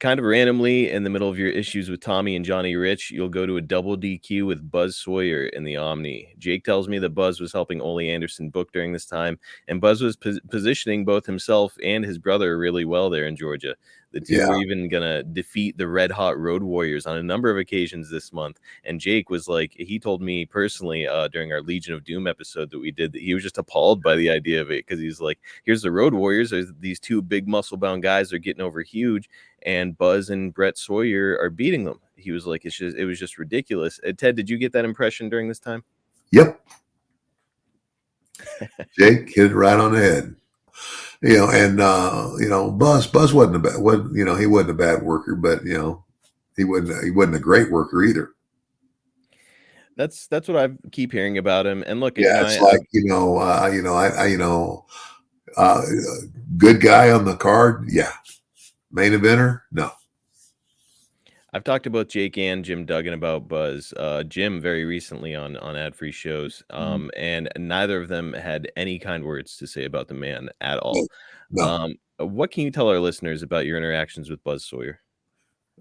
kind of randomly in the middle of your issues with Tommy and Johnny Rich, you'll go to a double DQ with Buzz Sawyer in the Omni. Jake tells me that Buzz was helping Ole Anderson book during this time, and Buzz was positioning both himself and his brother really well there in Georgia. The two were Yeah. even going to defeat the Red Hot Road Warriors on a number of occasions this month. And Jake was like, he told me personally during our Legion of Doom episode that we did that he was just appalled by the idea of it because he's like, here's the Road Warriors. There's these two big muscle bound guys. They're getting over huge. And Buzz and Brett Sawyer are beating them. He was like, it was just ridiculous. Ted, did you get that impression during this time? Yep. Jake hit it right on the head. And Buzz wasn't a bad, he wasn't a bad worker, but he wasn't a great worker either. That's what I keep hearing about him. And look, yeah, it's like good guy on the card, yeah. Main eventer, no. I've talked to both Jake and Jim Duggan about Buzz. Jim very recently on ad-free shows, and neither of them had any kind words to say about the man at all. No. What can you tell our listeners about your interactions with Buzz Sawyer?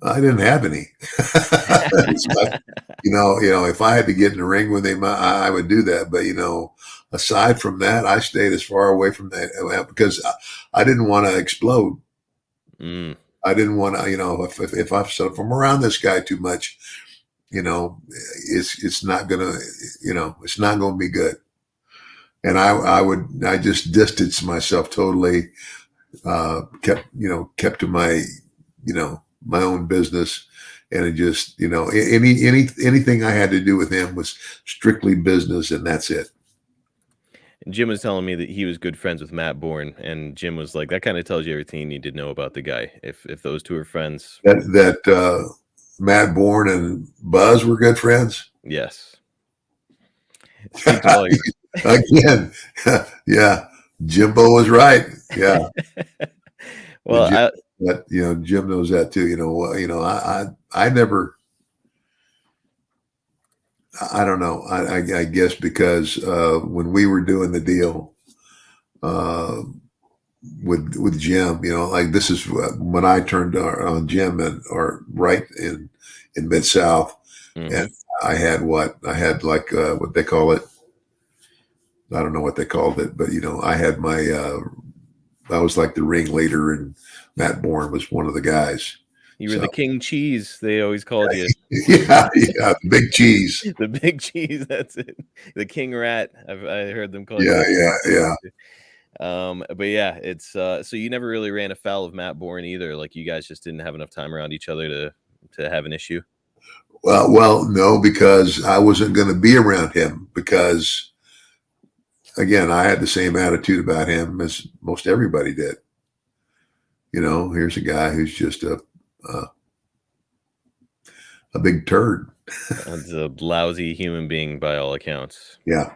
I didn't have any. If I had to get in the ring with him, I would do that. But aside from that, I stayed as far away from that because I didn't want to explode. I didn't want to, if I'm around this guy too much, it's not gonna, it's not gonna be good. And I just distanced myself totally, kept to my, my own business. And it just, anything I had to do with him was strictly business, and that's it. And Jim was telling me that he was good friends with Matt Bourne, and Jim was like, that kind of tells you everything you need to know about the guy. If those two are friends. That Matt Bourne and Buzz were good friends? Yes. Again, yeah. Jimbo was right. Yeah. Well, Jim knows that too. I never. I don't know. I guess because when we were doing the deal with Jim, like this is when I turned on Jim or right in Mid-South, and I had what they call it. I don't know what they called it, but I had I was like the ringleader, and Matt Bourne was one of the guys. You were the King Cheese, they always called you. Yeah, the big cheese. The big cheese, that's it. The King Rat, I heard them call you. Yeah. But yeah, it's so you never really ran afoul of Matt Bourne either. Like you guys just didn't have enough time around each other to have an issue. Well, no, because I wasn't going to be around him because, again, I had the same attitude about him as most everybody did. Here's a guy who's just a big turd. It's a lousy human being by all accounts. Yeah.